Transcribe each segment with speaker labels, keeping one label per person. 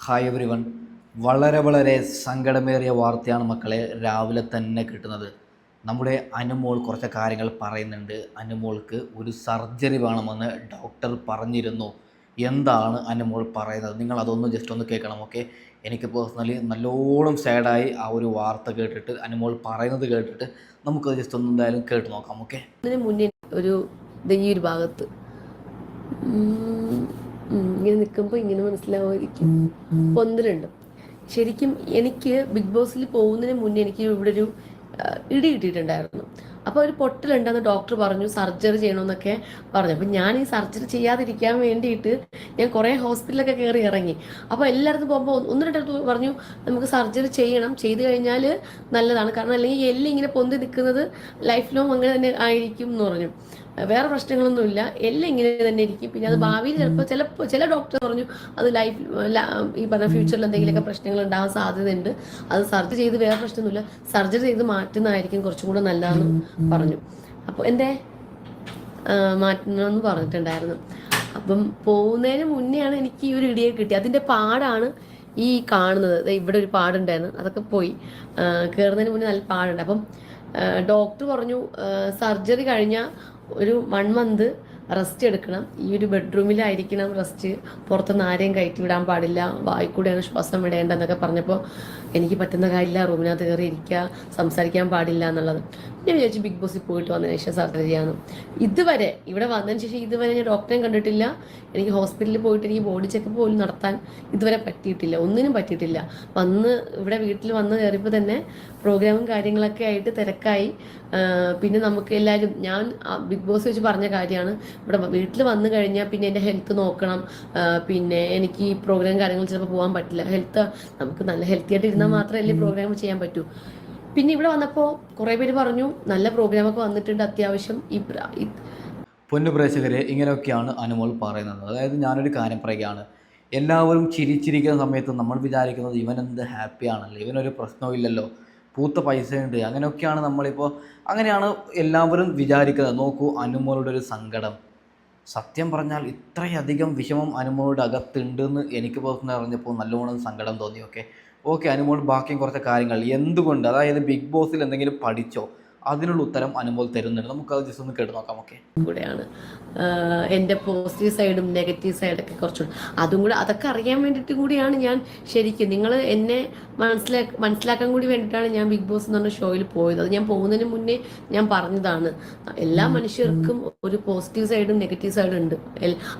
Speaker 1: Hi every one. വളരെ സങ്കടമേറിയ വാർത്തയാണ് മക്കളെ രാവിലെ തന്നെ കിട്ടുന്നത്. നമ്മുടെ അനുമോൾ കുറച്ച് കാര്യങ്ങൾ പറയുന്നുണ്ട്. അനുമോൾക്ക് ഒരു സർജറി വേണമെന്ന് ഡോക്ടർ പറഞ്ഞിരുന്നു. എന്താണ് അനുമോൾ പറയുന്നത്? നിങ്ങൾ അതൊന്ന് ജസ്റ്റ് ഒന്ന് കേൾക്കണം. ഓക്കെ, എനിക്ക് പേഴ്സണലി നല്ലോണം സാഡായി ആ ഒരു വാർത്ത കേട്ടിട്ട്, അനുമോൾ പറയുന്നത് കേട്ടിട്ട്. നമുക്കത് ജസ്റ്റ് ഒന്ന് എന്തായാലും കേട്ട് നോക്കാം. ഓക്കെ,
Speaker 2: അതിന് മുന്നേ ഒരു ഈ ഒരു ഭാഗത്ത് ഇങ്ങനെ നിൽക്കുമ്പോൾ ഇങ്ങനെ മനസ്സിലാവുമായിരിക്കും പൊന്തലുണ്ട്. ശരിക്കും എനിക്ക് ബിഗ് ബോസിൽ പോകുന്നതിന് മുന്നേ എനിക്ക് ഇവിടെ ഒരു ഇടി കിട്ടിയിട്ടുണ്ടായിരുന്നു. അപ്പോൾ ഒരു പൊട്ടലുണ്ടെന്ന് ഡോക്ടർ പറഞ്ഞു, സർജറി ചെയ്യണമെന്നൊക്കെ പറഞ്ഞു. അപ്പം ഞാൻ ഈ സർജറി ചെയ്യാതിരിക്കാൻ വേണ്ടിയിട്ട് ഞാൻ കുറേ ഹോസ്പിറ്റലൊക്കെ കയറി ഇറങ്ങി. അപ്പോൾ എല്ലായിടത്തും പോകുമ്പോൾ ഒന്ന് രണ്ടിടത്ത് പറഞ്ഞു നമുക്ക് സർജറി ചെയ്യണം, ചെയ്ത് കഴിഞ്ഞാൽ നല്ലതാണ്, കാരണം അല്ലെങ്കിൽ എല്ലാം ഇങ്ങനെ പൊന്തി നിൽക്കുന്നത് ലൈഫ് ലോങ് അങ്ങനെ തന്നെ ആയിരിക്കും എന്ന് പറഞ്ഞു. വേറെ പ്രശ്നങ്ങളൊന്നുമില്ല, എല്ലാം ഇങ്ങനെ തന്നെ ഇരിക്കും. പിന്നെ അത് ഭാവിയിൽ ചില ഡോക്ടർ പറഞ്ഞു അത് ലൈഫ് ഈ പറഞ്ഞ ഫ്യൂച്ചറിൽ എന്തെങ്കിലുമൊക്കെ പ്രശ്നങ്ങൾ ഉണ്ടാകാൻ സാധ്യതയുണ്ട്, അത് സർജറി ചെയ്ത് വേറെ പ്രശ്നമൊന്നുമില്ല, സർജറി ചെയ്ത് മാറ്റുന്നതായിരിക്കും കുറച്ചും കൂടെ നല്ലതെന്ന് പറഞ്ഞു. അപ്പോൾ എൻ്റെ മാറ്റണമെന്ന് പറഞ്ഞിട്ടുണ്ടായിരുന്നു. അപ്പം പോകുന്നതിന് മുന്നെയാണ് എനിക്ക് ഈ ഒരു ഇടിയെ കിട്ടി. അതിൻ്റെ പാടാണ് ഈ കാണുന്നത്. ഇവിടെ ഒരു പാടുണ്ടായിരുന്നു, അതൊക്കെ പോയി. കയറുന്നതിന് മുന്നേ നല്ല പാടുണ്ട്. അപ്പം ഡോക്ടർ പറഞ്ഞു സർജറി കഴിഞ്ഞാൽ ഒരു 1 മന്ത് റെസ്റ്റ് എടുക്കണം, ഈ ഒരു ബെഡ്റൂമിലായിരിക്കണം റെസ്റ്റ്, പുറത്തുനിന്ന് ആരെയും കയറ്റി വിടാൻ പാടില്ല, വായിക്കൂടെയാണ് ശ്വാസം വിടേണ്ടെന്നൊക്കെ പറഞ്ഞപ്പോൾ എനിക്ക് പറ്റുന്ന കാര്യമില്ല, റൂമിനകത്ത് കയറി ഇരിക്കുക, സംസാരിക്കാൻ പാടില്ല എന്നുള്ളത്. ഞാൻ വിചാരിച്ചു ബിഗ് ബോസിൽ പോയിട്ട് വന്നതിന് ശേഷം സർജറി ചെയ്യാമെന്ന്. ഇതുവരെ ഇവിടെ വന്നതിന് ശേഷം ഇതുവരെ ഞാൻ ഡോക്ടറെയും കണ്ടിട്ടില്ല. എനിക്ക് ഹോസ്പിറ്റലിൽ പോയിട്ട് എനിക്ക് ബോഡി ചെക്കപ്പ് പോലും നടത്താൻ ഇതുവരെ പറ്റിയിട്ടില്ല, ഒന്നിനും പറ്റിയിട്ടില്ല. ഇവിടെ വീട്ടിൽ വന്ന് കയറിയപ്പോൾ തന്നെ പ്രോഗ്രാമും കാര്യങ്ങളൊക്കെ ആയിട്ട് തിരക്കായി. പിന്നെ നമുക്ക് എല്ലാവരും, ഞാൻ ബിഗ് ബോസ് വെച്ച് പറഞ്ഞ കാര്യമാണ്, ഇവിടെ വീട്ടിൽ വന്നു കഴിഞ്ഞാൽ പിന്നെ എൻ്റെ ഹെൽത്ത് നോക്കണം. പിന്നെ എനിക്ക് ഈ പ്രോഗ്രാം കാര്യങ്ങൾ ചിലപ്പോൾ പോകാൻ പറ്റില്ല. നമുക്ക് നല്ല ഹെൽത്തി ആയിട്ട് ഇരുന്നാൽ മാത്രമല്ലേ പ്രോഗ്രാം ചെയ്യാൻ പറ്റൂ. പിന്നെ ഇവിടെ വന്നപ്പോൾ കുറേ പേര് പറഞ്ഞു നല്ല പ്രോഗ്രാമൊക്കെ വന്നിട്ടുണ്ട് അത്യാവശ്യം.
Speaker 1: പൊന്നു പ്രേക്ഷകരെ, ഇങ്ങനെയൊക്കെയാണ് അനുമോൾ പറയുന്നത്. അതായത് ഞാനൊരു കാര്യം പറയുകയാണ്, എല്ലാവരും ചിരിച്ചിരിക്കുന്ന സമയത്ത് നമ്മൾ വിചാരിക്കുന്നത് ഇവൻ എന്ത് ഹാപ്പിയാണല്ലോ, ഇവനൊരു പ്രശ്നവും ഇല്ലല്ലോ, പൂത്ത പൈസയുണ്ട്, അങ്ങനെയൊക്കെയാണ് നമ്മളിപ്പോൾ, അങ്ങനെയാണ് എല്ലാവരും വിചാരിക്കുന്നത്. നോക്കൂ അനുമോളുടെ ഒരു സങ്കടം. സത്യം പറഞ്ഞാൽ ഇത്രയധികം വിഷമം അനുമോളുടെ അകത്തുണ്ടെന്ന് എനിക്ക് പേഴ്സണലി അറിഞ്ഞപ്പോൾ നല്ലോണം സങ്കടം തോന്നി. ഓക്കെ, അനുമോൾ ബാക്കിയും കുറച്ച് കാര്യങ്ങൾ എന്തുകൊണ്ട്, അതായത് ബിഗ് ബോസിൽ എന്തെങ്കിലും പഠിച്ചോ, അതിനുള്ള ഉത്തരം അനുമോൾ തരുന്നുണ്ട്. നമുക്കത് ജസ്റ്റ് ഒന്ന് കേട്ട് നോക്കാം. ഓക്കെ,
Speaker 2: കൂടെയാണ് എൻ്റെ പോസിറ്റീവ് സൈഡും നെഗറ്റീവ് സൈഡൊക്കെ കുറച്ചുകൂടെ, അതും കൂടെ അതൊക്കെ അറിയാൻ വേണ്ടിയിട്ട് കൂടിയാണ് ഞാൻ ശരിക്കും നിങ്ങൾ എന്നെ മനസ്സിലാക്കാൻ കൂടി വേണ്ടിയിട്ടാണ് ഞാൻ ബിഗ് ബോസ് എന്ന് പറഞ്ഞ ഷോയിൽ പോയത്. അത് ഞാൻ പോകുന്നതിന് മുന്നേ ഞാൻ പറഞ്ഞതാണ്, എല്ലാ മനുഷ്യർക്കും ഒരു പോസിറ്റീവ് സൈഡും നെഗറ്റീവ് സൈഡും ഉണ്ട്,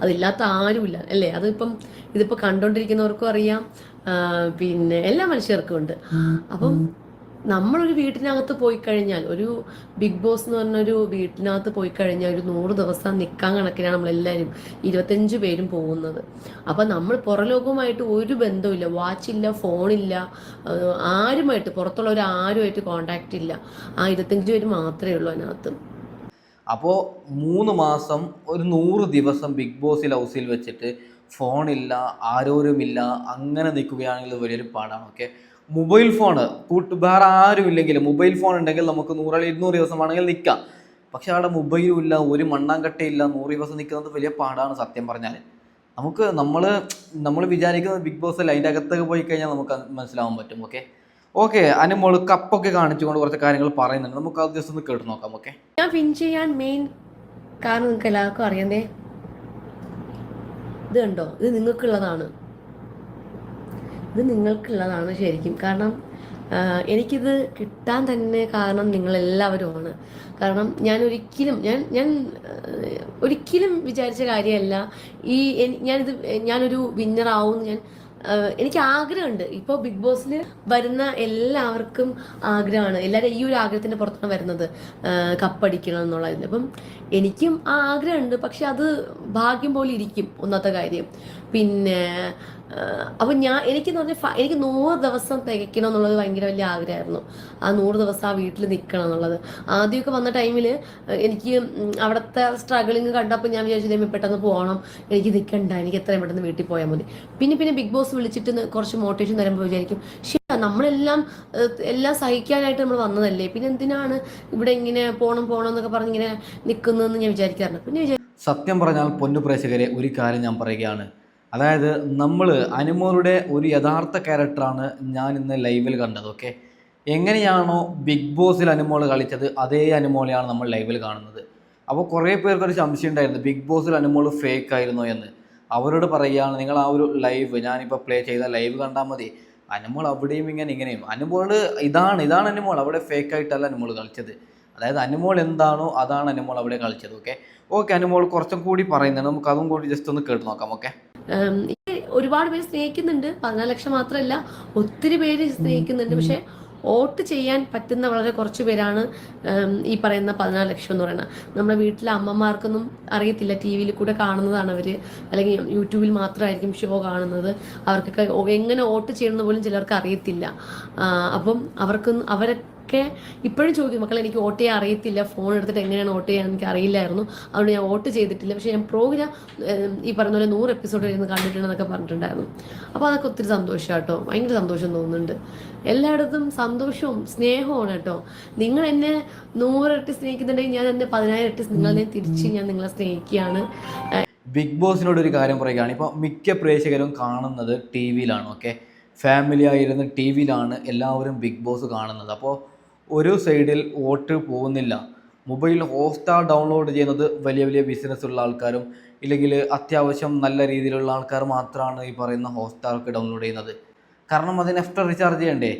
Speaker 2: അതില്ലാത്ത ആരുമില്ല അല്ലേ. ഇതിപ്പോൾ കണ്ടോണ്ടിരിക്കുന്നവർക്കും അറിയാം, പിന്നെ എല്ലാ മനുഷ്യർക്കും ഉണ്ട്. അപ്പം നമ്മളൊരു വീട്ടിനകത്ത് പോയി കഴിഞ്ഞാൽ, ഒരു ബിഗ് ബോസ് എന്ന് പറഞ്ഞൊരു വീട്ടിനകത്ത് പോയി കഴിഞ്ഞാൽ ഒരു 100 ദിവസം നിൽക്കാൻ കണക്കിനാണ് നമ്മളെല്ലാവരും 25 പേരും പോകുന്നത്. അപ്പം നമ്മൾ പുറലോകവുമായിട്ട് ഒരു ബന്ധമില്ല, വാച്ചില്ല, ഫോണില്ല, ആരുമായിട്ട് പുറത്തുള്ളവർ ആരുമായിട്ട് കോണ്ടാക്റ്റ് ഇല്ല. ആ 25 പേര് മാത്രമേ ഉള്ളൂ അതിനകത്ത്.
Speaker 1: അപ്പോൾ 3 മാസം ഒരു 100 ദിവസം ബിഗ് ബോസിൽ ഹൗസിൽ വെച്ചിട്ട് ഫോണില്ല, ആരോരുമില്ല, അങ്ങനെ നിൽക്കുകയാണെങ്കിൽ വലിയൊരു പാടാണ്. മൊബൈൽ ഫോണ് വേറെ ആരും ഇല്ലെങ്കിൽ മൊബൈൽ ഫോൺ ഉണ്ടെങ്കിൽ നമുക്ക് 100-200 ദിവസം വേണമെങ്കിൽ നിൽക്കാം. പക്ഷെ അവിടെ മൊബൈലും ഇല്ല, ഒരു മണ്ണാങ്കട്ടയില്ല, 100 ദിവസം നിൽക്കുന്നത് വലിയ പാടാണ് സത്യം പറഞ്ഞാൽ. നമ്മൾ വിചാരിക്കുന്നത് ബിഗ് ബോസിൽ അതിൻ്റെ അകത്തൊക്കെ പോയി കഴിഞ്ഞാൽ നമുക്ക് മനസ്സിലാവാൻ പറ്റും. ഓക്കെ, അനുമോൾ കപ്പൊക്കെ കാണിച്ചുകൊണ്ട് കുറച്ച് കാര്യങ്ങൾ പറയുന്നുണ്ട്. നമുക്ക് അത് ജസ്റ്റ് ഒന്ന് കേട്ട് നോക്കാം.
Speaker 2: ഞാൻ വിൻ ചെയ്യാൻ മെയിൻ കാരണം നിങ്ങൾക്ക് എല്ലാവർക്കും അറിയാതെ, ഇത് കണ്ടോ, ഇത് നിങ്ങൾക്കുള്ളതാണ്, ഇത് നിങ്ങൾക്കുള്ളതാണ് ശരിക്കും. കാരണം എനിക്കിത് കിട്ടാൻ തന്നെ കാരണം നിങ്ങളെല്ലാവരുമാണ്. കാരണം ഞാൻ ഒരിക്കലും വിചാരിച്ച കാര്യമല്ല ഞാനൊരു വിന്നറാവും. എനിക്ക് ആഗ്രഹമുണ്ട്. ഇപ്പോൾ ബിഗ് ബോസിൽ വരുന്ന എല്ലാവർക്കും ആഗ്രഹമാണ്, എല്ലാവരും ഈ ഒരു ആഗ്രഹത്തിൻ്റെ പുറത്താണ് വരുന്നത്, കപ്പടിക്കണം എന്നുള്ളതിന്. അപ്പം എനിക്കും ആ ആഗ്രഹമുണ്ട്, പക്ഷെ അത് ഭാഗ്യം പോലെ ഇരിക്കും ഒന്നാമത്തെ കാര്യം. പിന്നെ അപ്പം എനിക്കെന്ന് പറഞ്ഞാൽ എനിക്ക് 100 ദിവസം തികയ്ക്കണം എന്നുള്ളത് ഭയങ്കര വലിയ ആഗ്രഹമായിരുന്നു. ആ 100 ദിവസം ആ വീട്ടിൽ നിൽക്കണം എന്നുള്ളത്. ആദ്യമൊക്കെ വന്ന ടൈമിൽ എനിക്ക് അവിടുത്തെ സ്ട്രഗിളിങ് കണ്ടപ്പോൾ ഞാൻ വിചാരിച്ചു പെട്ടെന്ന് പോകണം, എനിക്ക് നിൽക്കണ്ട, എനിക്ക് എത്രയും പെട്ടെന്ന് വീട്ടിൽ പോയാൽ മതി. പിന്നെ ബിഗ് ബോസ് വിളിച്ചിട്ട് കുറച്ച് മോട്ടിവേഷൻ തരുമ്പോൾ വിചാരിക്കും, എല്ലാം സഹിക്കാനായിട്ട് നമ്മൾ വന്നതല്ലേ, പിന്നെ എന്തിനാണ് ഇവിടെ ഇങ്ങനെ പോണം എന്നൊക്കെ പറഞ്ഞ് ഇങ്ങനെ നിൽക്കുന്നതെന്ന് ഞാൻ വിചാരിക്കാറുണ്ട്.
Speaker 1: സത്യം പറഞ്ഞാൽ പൊന്നു പ്രേക്ഷകരെ, ഒരു കാര്യം ഞാൻ പറയുകയാണ്, അതായത് നമ്മൾ അനുമോളുടെ ഒരു യഥാർത്ഥ ക്യാരക്ടറാണ് ഞാൻ ഇന്ന് ലൈവിൽ കണ്ടത്. ഓക്കെ, എങ്ങനെയാണോ ബിഗ് ബോസിൽ അനുമോൾ കളിച്ചത് അതേ അനുമോളെയാണ് നമ്മൾ ലൈവിൽ കാണുന്നത്. അപ്പോൾ കുറേ പേർക്കൊരു സംശയം ഉണ്ടായിരുന്നു ബിഗ് ബോസിൽ അനുമോൾ ഫേക്ക് ആയിരുന്നോ എന്ന്. അവരോട് പറയുകയാണ്, നിങ്ങൾ ആ ഒരു ലൈവ് ഞാനിപ്പോൾ പ്ലേ ചെയ്ത ലൈവ് കണ്ടാൽ മതി. അനുമോൾ അവിടെയും ഇങ്ങനെയും അനുമോള് ഇതാണ് അനുമോൾ, അവിടെ ഫേക്ക് ആയിട്ടല്ല അനുമോൾ കളിച്ചത്. അതായത് അനുമോൾ എന്താണോ അതാണ് അനുമോൾ അവിടെ കളിച്ചത്. ഓക്കെ അനുമോൾ കുറച്ചും കൂടി പറയുന്നത് നമുക്ക് അതും കൂടി ജസ്റ്റ് ഒന്ന് കേട്ട് നോക്കാം. ഓക്കെ,
Speaker 2: ഒരുപാട് പേര് സ്നേഹിക്കുന്നുണ്ട്, 14 ലക്ഷം മാത്രമല്ല ഒത്തിരി പേര് സ്നേഹിക്കുന്നുണ്ട്. പക്ഷെ വോട്ട് ചെയ്യാൻ പറ്റുന്ന വളരെ കുറച്ച് പേരാണ് ഈ പറയുന്ന 14 ലക്ഷം എന്ന് പറയുന്നത്. നമ്മുടെ വീട്ടിലെ അമ്മമാർക്കൊന്നും അറിയത്തില്ല, ടി വിയിൽ കൂടെ കാണുന്നതാണ് അവർ, അല്ലെങ്കിൽ യൂട്യൂബിൽ മാത്രമായിരിക്കും ഷോ കാണുന്നത്. അവർക്കൊക്കെ എങ്ങനെ വോട്ട് ചെയ്യണമെന്ന് പോലും ചിലർക്ക് അറിയത്തില്ല. അപ്പം അവരൊക്കെ ഇപ്പോഴും ചോദിക്കും, മക്കളെ എനിക്ക് വോട്ട് ചെയ്യാൻ അറിയത്തില്ല, ഫോൺ എടുത്തിട്ട് എങ്ങനെയാണ് വോട്ട് ചെയ്യാൻ എനിക്ക് അറിയില്ലായിരുന്നു, അതുകൊണ്ട് ഞാൻ വോട്ട് ചെയ്തിട്ടില്ല. പക്ഷെ ഞാൻ പ്രോഗ്രാം ഈ പറഞ്ഞ പോലെ 100 എപ്പിസോഡ് ഇരുന്ന് കണ്ടിട്ടുണ്ടെന്നൊക്കെ പറഞ്ഞിട്ടുണ്ടായിരുന്നു. അപ്പോൾ അതൊക്കെ ഒത്തിരി സന്തോഷം കേട്ടോ, ഭയങ്കര സന്തോഷം തോന്നുന്നുണ്ട്. എല്ലായിടത്തും സന്തോഷവും സ്നേഹവും കേട്ടോ. നിങ്ങൾ എന്നെ 100 ഇരട്ടി സ്നേഹിക്കുന്നുണ്ടെങ്കിൽ ഞാൻ എന്നെ 10,000 ഇരട്ടി നിങ്ങളെ തിരിച്ച് ഞാൻ നിങ്ങളെ സ്നേഹിക്കുകയാണ്.
Speaker 1: ബിഗ് ബോസിനോട് ഒരു കാര്യം പറയുകയാണ്, ഇപ്പോൾ മിക്ക പ്രേക്ഷകരും കാണുന്നത് ടി വിയിലാണ്. ഓക്കെ, ഫാമിലി ആയിരുന്ന ടി വിയിലാണ് എല്ലാവരും ബിഗ് ബോസ് കാണുന്നത്. അപ്പോൾ ഒരു സൈഡിൽ വോട്ട് പോകുന്നില്ല. മൊബൈൽ ഹോട്ട്സ്റ്റാർ ഡൗൺലോഡ് ചെയ്യുന്നത് വലിയ വലിയ ബിസിനസ്സുള്ള ആൾക്കാരും ഇല്ലെങ്കിൽ അത്യാവശ്യം നല്ല രീതിയിലുള്ള ആൾക്കാർ മാത്രമാണ് ഈ പറയുന്ന ഹോട്ട്സ്റ്റാർക്ക് ഡൗൺലോഡ് ചെയ്യുന്നത്. കാരണം അതിന് എക്സ്ട്രാ റീചാർജ് ചെയ്യണ്ടേ.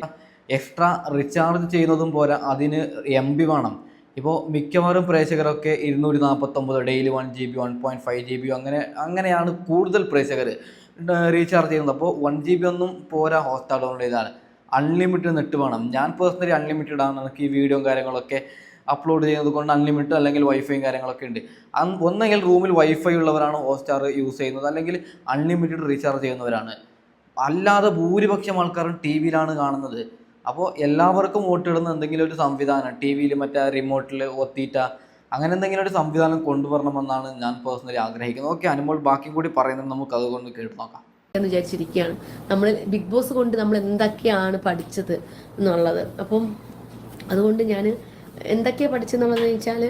Speaker 1: എക്സ്ട്രാ റീചാർജ് ചെയ്യുന്നതും പോരാ, അതിന് MB വേണം. ഇപ്പോൾ മിക്കവാറും പ്രേക്ഷകരൊക്കെ 249 ഡെയിലി 1 GB 1.5 GB അങ്ങനെയാണ് കൂടുതൽ പ്രേക്ഷകർ റീചാർജ് ചെയ്യുന്നത്. അപ്പോൾ 1 GB ഒന്നും പോരാ ഹോട്ട്സ്റ്റാർ ഡൗൺലോഡ് ചെയ്താൽ. അൺലിമിറ്റഡ് നെറ്റ് വേണം. ഞാൻ പേഴ്സണലി അൺലിമിറ്റഡ് ആണ്. എനിക്ക് ഈ വീഡിയോയും കാര്യങ്ങളൊക്കെ അപ്ലോഡ് ചെയ്യുന്നത് കൊണ്ട് അൺലിമിറ്റഡ് അല്ലെങ്കിൽ വൈഫൈയും കാര്യങ്ങളൊക്കെ ഉണ്ട്. ഒന്നെങ്കിൽ റൂമിൽ വൈഫൈ ഉള്ളവരാണ് ഹോട്ട്സ്റ്റാർ യൂസ് ചെയ്യുന്നത്, അല്ലെങ്കിൽ അൺലിമിറ്റഡ് റീചാർജ് ചെയ്യുന്നവരാണ്. അല്ലാതെ ഭൂരിപക്ഷം ആൾക്കാരും ടി വിയിലാണ് കാണുന്നത്. അപ്പോൾ എല്ലാവർക്കും വോട്ടിടുന്ന എന്തെങ്കിലും ഒരു സംവിധാനം ടി വിയിൽ മറ്റേ റിമോട്ടിൽ ഒത്തിയിട്ട അങ്ങനെ എന്തെങ്കിലും ഒരു സംവിധാനം കൊണ്ടുവരണമെന്നാണ് ഞാൻ പേഴ്സണലി ആഗ്രഹിക്കുന്നത്. ഓക്കെ, അനുമോൾ ബാക്കി കൂടി പറയുന്നത് നമുക്ക് അതുകൊണ്ട് കേട്ട് നോക്കാം
Speaker 2: എന്ന് വിചാരിച്ചിരിക്കുകയാണ്. നമ്മൾ ബിഗ് ബോസ് കൊണ്ട് നമ്മൾ എന്തൊക്കെയാണ് പഠിച്ചത് എന്നുള്ളത്. അപ്പം അതുകൊണ്ട് ഞാൻ എന്തൊക്കെയാണ് പഠിച്ചതെന്നുള്ളതെന്ന് വെച്ചാൽ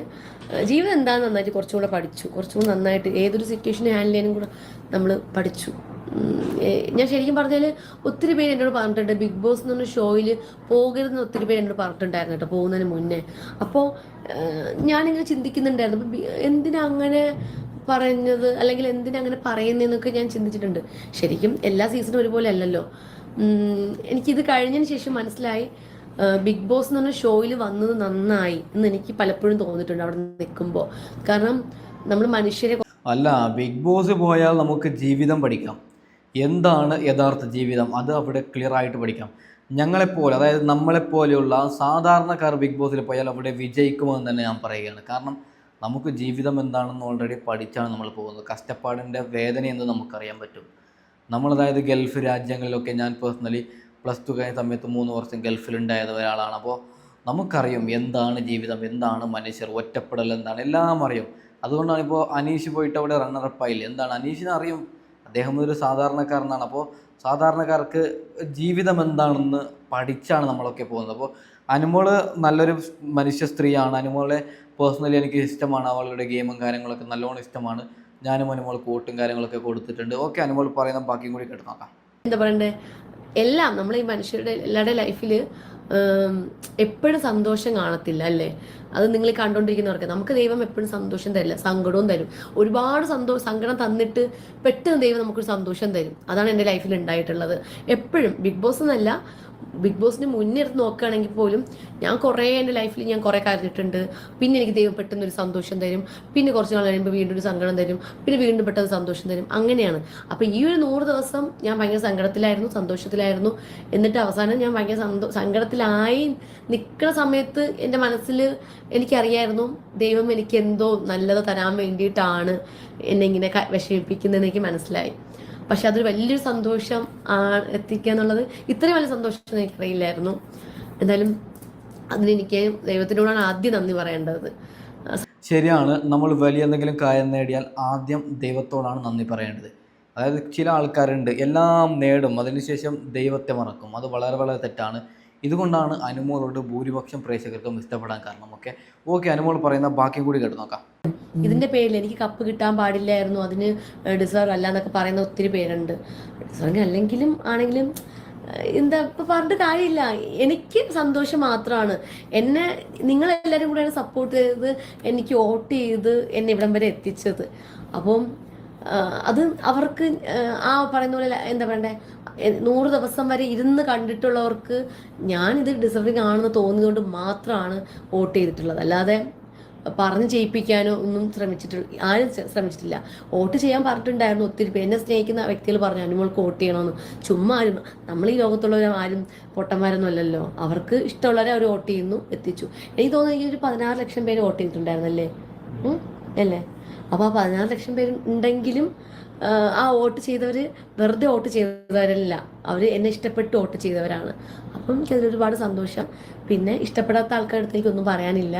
Speaker 2: ജീവിതം എന്താണെന്ന് നന്നായിട്ട് കുറച്ചുകൂടെ പഠിച്ചു. കുറച്ചുകൂടെ നന്നായിട്ട് ഏതൊരു സിറ്റുവേഷനെ ഹാൻഡിൽ ചെയ്യാനും കൂടെ നമ്മൾ പഠിച്ചു. ഞാൻ ശരിക്കും പറഞ്ഞാൽ ഒത്തിരി പേര് എന്നോട് പറഞ്ഞിട്ടുണ്ട് ബിഗ് ബോസ് എന്ന് പറഞ്ഞ ഷോയിൽ പോകരുതെന്ന് ഒത്തിരി പേര് എന്നോട് പറഞ്ഞിട്ടുണ്ടായിരുന്നു കേട്ടോ, പോകുന്നതിന് മുന്നേ. അപ്പോൾ ഞാനിങ്ങനെ ചിന്തിക്കുന്നുണ്ടായിരുന്നു, അപ്പം എന്തിനാ അങ്ങനെ പറഞ്ഞത്, അല്ലെങ്കിൽ എന്തിനാ അങ്ങനെ പറയുന്നതെന്നൊക്കെ ഞാൻ ചിന്തിച്ചിട്ടുണ്ട്. ശരിക്കും എല്ലാ സീസണും ഒരുപോലെ അല്ലല്ലോ. എനിക്കിത് കഴിഞ്ഞതിന് ശേഷം മനസ്സിലായി ബിഗ് ബോസ് എന്ന് പറഞ്ഞ ഷോയിൽ വന്നത് നന്നായി എന്ന് എനിക്ക് പലപ്പോഴും തോന്നിയിട്ടുണ്ട് അവിടെ നിൽക്കുമ്പോൾ. കാരണം നമ്മൾ മനുഷ്യരെ
Speaker 1: അല്ല, ബിഗ് ബോസ് പോയാൽ നമുക്ക് ജീവിതം പഠിക്കാം. എന്താണ് യഥാർത്ഥ ജീവിതം അത് അവിടെ ക്ലിയർ ആയിട്ട് പഠിക്കാം. ഞങ്ങളെപ്പോലെ, അതായത് നമ്മളെപ്പോലെയുള്ള സാധാരണക്കാർ ബിഗ് ബോസിൽ പോയാൽ അവിടെ വിജയിക്കുമെന്ന് തന്നെ ഞാൻ പറയുകയാണ്. കാരണം നമുക്ക് ജീവിതം എന്താണെന്ന് ഓൾറെഡി പഠിച്ചാണ് നമ്മൾ പോകുന്നത്. കഷ്ടപ്പാടിൻ്റെ വേദന എന്ന് നമുക്കറിയാൻ പറ്റും. നമ്മളതായത് ഗൾഫ് രാജ്യങ്ങളിലൊക്കെ ഞാൻ പേഴ്സണലി +2 കഴിഞ്ഞ സമയത്ത് 3 വർഷം ഗൾഫിലുണ്ടായത് ഒരാളാണ്. അപ്പോൾ നമുക്കറിയും എന്താണ് ജീവിതം, എന്താണ് മനുഷ്യർ, ഒറ്റപ്പെടൽ എന്താണ്, എല്ലാം അറിയും. അതുകൊണ്ടാണ് ഇപ്പോൾ അനീഷ് പോയിട്ട് അവിടെ റണ്ണറപ്പായില്ലേ. എന്താണ് അനീഷിനെ അറിയും, അദ്ദേഹം ഒരു സാധാരണക്കാരനാണ്. അപ്പോൾ സാധാരണക്കാർക്ക് ജീവിതം എന്താണെന്ന് പഠിച്ചാണ് നമ്മളൊക്കെ പോകുന്നത്. അപ്പോൾ അനുമോൾ നല്ലൊരു മനുഷ്യ സ്ത്രീയാണ്. അനുമോളെ പേഴ്സണലി എനിക്ക് ഇഷ്ടമാണ്. അവളുടെ ഗെയിമും കാര്യങ്ങളൊക്കെ നല്ലോണം ഇഷ്ടമാണ്. ഞാനും അനുമോൾക്ക് വോട്ടും കാര്യങ്ങളൊക്കെ കൊടുത്തിട്ടുണ്ട്. ഓക്കെ, അനുമോൾ പറയുന്ന ബാക്കിയും കൂടി കേട്ട് നോക്കാം.
Speaker 2: എന്താ പറയണ്ടേ, എല്ലാം നമ്മൾ ഈ മനുഷ്യരുടെ എല്ലാവരുടെ ലൈഫിൽ എപ്പോഴും സന്തോഷം കാണത്തില്ല അല്ലേ. അത് നിങ്ങൾ കണ്ടുകൊണ്ടിരിക്കുന്നവർക്ക് നമുക്ക് ദൈവം എപ്പോഴും സന്തോഷം തരില്ല, സങ്കടവും തരും. ഒരുപാട് സങ്കടം തന്നിട്ട് പെട്ടെന്ന് ദൈവം നമുക്കൊരു സന്തോഷം തരും. അതാണ് എൻ്റെ ലൈഫിൽ ഉണ്ടായിട്ടുള്ളത് എപ്പോഴും. ബിഗ് ബോസ് എന്നല്ല, ബിഗ് ബോസിന് മുന്നേ എടുത്ത് നോക്കുകയാണെങ്കിൽ പോലും ഞാൻ കുറേ എൻ്റെ ലൈഫിൽ ഞാൻ കുറേ കരഞ്ഞിട്ടുണ്ട്. പിന്നെ എനിക്ക് ദൈവം പെട്ടെന്ന് ഒരു സന്തോഷം തരും, പിന്നെ കുറച്ച് നാൾ കഴിയുമ്പോൾ വീണ്ടും ഒരു സങ്കടം തരും, പിന്നെ വീണ്ടും പെട്ടെന്ന് സന്തോഷം തരും. അങ്ങനെയാണ്. അപ്പോൾ ഈ ഒരു 100 ദിവസം ഞാൻ ഭയങ്കര സങ്കടത്തിലായിരുന്നു, സന്തോഷത്തിലായിരുന്നു. എന്നിട്ട് അവസാനം ഞാൻ ഭയങ്കര സങ്കടത്തിലായി നിൽക്കുന്ന സമയത്ത് എൻ്റെ മനസ്സിൽ എനിക്കറിയായിരുന്നു ദൈവം എനിക്ക് എന്തോ നല്ലത് തരാൻ വേണ്ടിയിട്ടാണ് എന്നെ ഇങ്ങനെ വിഷമിപ്പിക്കുന്നതെന്ന് എനിക്ക് മനസ്സിലായി. പക്ഷെ അതൊരു വലിയൊരു സന്തോഷം എത്തിക്കുക എന്നുള്ളത് ഇത്രയും വലിയ സന്തോഷം എനിക്കറിയില്ലായിരുന്നു. എന്തായാലും അതിനെനിക്ക് ദൈവത്തിനോടാണ് ആദ്യം നന്ദി പറയേണ്ടത്.
Speaker 1: ശരിയാണ്, നമ്മൾ വലിയ എന്തെങ്കിലും കാര്യം നേടിയാൽ ആദ്യം ദൈവത്തോടാണ് നന്ദി പറയേണ്ടത്. അതായത് ചില ആൾക്കാരുണ്ട് എല്ലാം നേടും അതിനുശേഷം ദൈവത്തെ മറക്കും. അത് വളരെ വളരെ തെറ്റാണ്. ഇതുകൊണ്ടാണ് അനുമോളോട് ഭൂരിപക്ഷം പ്രേക്ഷകർക്കും ഇഷ്ടപ്പെടാൻ കാരണം. ഓക്കെ അനുമോൾ പറയുന്ന ബാക്കിയും കൂടി കേട്ട് നോക്കാം.
Speaker 2: ഇതിന്റെ പേരിൽ എനിക്ക് കപ്പ് കിട്ടാൻ പാടില്ലായിരുന്നു, അതിന് ഡിസേർവ് അല്ല എന്നൊക്കെ പറയുന്ന ഒത്തിരി പേരുണ്ട്. ഡിസേർവ് അല്ലെങ്കിലും ആണെങ്കിലും എന്താ ഇപ്പം പറഞ്ഞിട്ട് കാര്യമില്ല. എനിക്ക് സന്തോഷം മാത്രമാണ്. എന്നെ നിങ്ങളെല്ലാവരും കൂടെയാണ് സപ്പോർട്ട് ചെയ്തത്, എനിക്ക് വോട്ട് ചെയ്ത് എന്നെ ഇവിടം വരെ എത്തിച്ചത്. അപ്പം അത് അവർക്ക് ആ പറയുന്ന പോലെ എന്താ പറയണ്ടേ, 100 ദിവസം വരെ ഇരുന്ന് കണ്ടിട്ടുള്ളവർക്ക് ഞാനിത് ഡിസർവിങ് ആണെന്ന് തോന്നിയതുകൊണ്ട് മാത്രമാണ് വോട്ട് ചെയ്തിട്ടുള്ളത്. അല്ലാതെ പറഞ്ഞ് ചെയ്യിപ്പിക്കാനോ ഒന്നും ആരും ശ്രമിച്ചിട്ടില്ല. വോട്ട് ചെയ്യാൻ പറഞ്ഞിട്ടുണ്ടായിരുന്നു ഒത്തിരി പേര്. എന്നെ സ്നേഹിക്കുന്ന വ്യക്തികൾ പറഞ്ഞു അനുമോൾക്ക് വോട്ട് ചെയ്യണമെന്ന്. ചുമ്മാ ആരും, നമ്മൾ ഈ ലോകത്തുള്ളവരും ആരും പൊട്ടന്മാരൊന്നും അല്ലല്ലോ. അവർക്ക് ഇഷ്ടമുള്ളവരെ അവർ വോട്ട് ചെയ്യുന്നു, എത്തിച്ചു. എനിക്ക് തോന്നുന്നു എനിക്ക് ഒരു 16 ലക്ഷം പേര് വോട്ട് ചെയ്തിട്ടുണ്ടായിരുന്നല്ലേ അല്ലേ? അപ്പോൾ ആ 16 ലക്ഷം പേര് ഉണ്ടെങ്കിലും ആ വോട്ട് ചെയ്തവർ വെറുതെ വോട്ട് ചെയ്തവരല്ല, അവർ എന്നെ ഇഷ്ടപ്പെട്ട് വോട്ട് ചെയ്തവരാണ്. അപ്പം എനിക്കതിൽ ഒരുപാട് സന്തോഷം. പിന്നെ ഇഷ്ടപ്പെടാത്ത ആൾക്കാരുടെ അടുത്ത് എനിക്കൊന്നും പറയാനില്ല.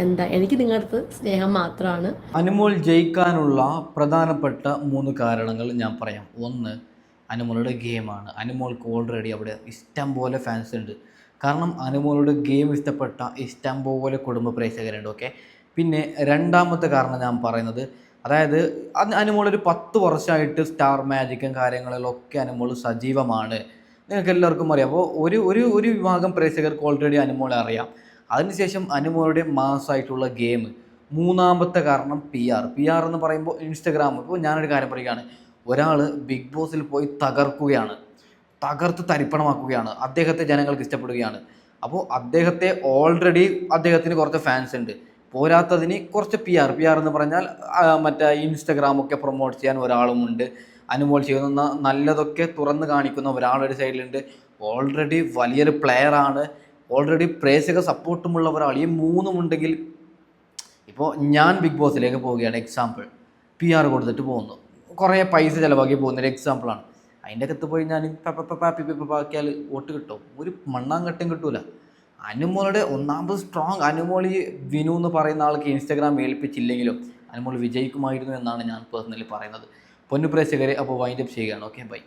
Speaker 2: എന്താ, എനിക്ക് നിങ്ങളുടെ അടുത്ത് സ്നേഹം മാത്രമാണ്.
Speaker 1: അനുമോൾ ജയിക്കാനുള്ള പ്രധാനപ്പെട്ട 3 കാരണങ്ങൾ ഞാൻ പറയാം. ഒന്ന്, അനുമോളുടെ ഗെയിമാണ്. അനുമോൾക്ക് ഓൾറെഡി അവിടെ ഇഷ്ടം പോലെ ഫാൻസ് ഉണ്ട്. കാരണം അനുമോളുടെ ഗെയിം ഇഷ്ടപ്പെട്ട ഇഷ്ടം പോലെ കുടുംബ പ്രേക്ഷകരുണ്ട്. പിന്നെ രണ്ടാമത്തെ കാരണം ഞാൻ പറയുന്നത്, അതായത് അനുമോളൊരു 10 വർഷമായിട്ട് സ്റ്റാർ മാജിക്കും കാര്യങ്ങളിലൊക്കെ അനുമോൾ സജീവമാണ്. നിങ്ങൾക്ക് എല്ലാവർക്കും അറിയാം. അപ്പോൾ ഒരു വിഭാഗം പ്രേക്ഷകർക്ക് ഓൾറെഡി അനുമോളെ അറിയാം. അതിനുശേഷം അനുമോളുടെ മാസമായിട്ടുള്ള ഗെയിം. മൂന്നാമത്തെ കാരണം പി ആർ എന്ന് പറയുമ്പോൾ ഇൻസ്റ്റഗ്രാം. ഇപ്പോൾ ഞാനൊരു കാര്യം പറയുകയാണ്, ഒരാൾ ബിഗ് ബോസിൽ പോയി തകർത്ത് തരിപ്പണമാക്കുകയാണ്, അദ്ദേഹത്തെ ജനങ്ങൾക്ക് ഇഷ്ടപ്പെടുകയാണ്. അപ്പോൾ അദ്ദേഹത്തിന് കുറച്ച് ഫാൻസ് ഉണ്ട്. പോരാത്തതിന് കുറച്ച് പി ആർ എന്ന് പറഞ്ഞാൽ മറ്റേ ഇൻസ്റ്റഗ്രാമൊക്കെ പ്രൊമോട്ട് ചെയ്യാൻ ഒരാളുമുണ്ട്. അനുമോൾ ചെയ്യുന്ന നല്ലതൊക്കെ തുറന്ന് കാണിക്കുന്ന ഒരാളൊരു സൈഡിലുണ്ട്. ഓൾറെഡി വലിയൊരു പ്ലെയറാണ്, ഓൾറെഡി പ്രേക്ഷക സപ്പോർട്ടുമുള്ള ഒരാൾ. ഈ മൂന്നുമുണ്ടെങ്കിൽ, ഇപ്പോൾ ഞാൻ ബിഗ് ബോസിലേക്ക് പോവുകയാണ്, എക്സാമ്പിൾ പി ആർ കൊടുത്തിട്ട് പോകുന്നു, കുറേ പൈസ ചിലവാക്കി പോകുന്നൊരു എക്സാമ്പിളാണ്. അതിൻ്റെ അകത്ത് പോയി ഞാൻ പാക്കിയാൽ വോട്ട് കിട്ടും? ഒരു മണ്ണാങ്കട്ടം കിട്ടൂല. അനുമോളുടെ ഒന്നാമത് സ്ട്രോങ്, അനുമോൾ ഈ വിനു എന്ന് പറയുന്ന ആൾക്ക് ഇൻസ്റ്റഗ്രാം ഏൽപ്പിച്ചില്ലെങ്കിലും അനുമോൾ വിജയിക്കുമായിരുന്നു എന്നാണ് ഞാൻ പേഴ്സണലി പറയുന്നത്. പൊന്നു പ്രേക്ഷകരെ, അപ്പോൾ വൈൻഡപ്പ് ചെയ്യുകയാണ്. ബൈ.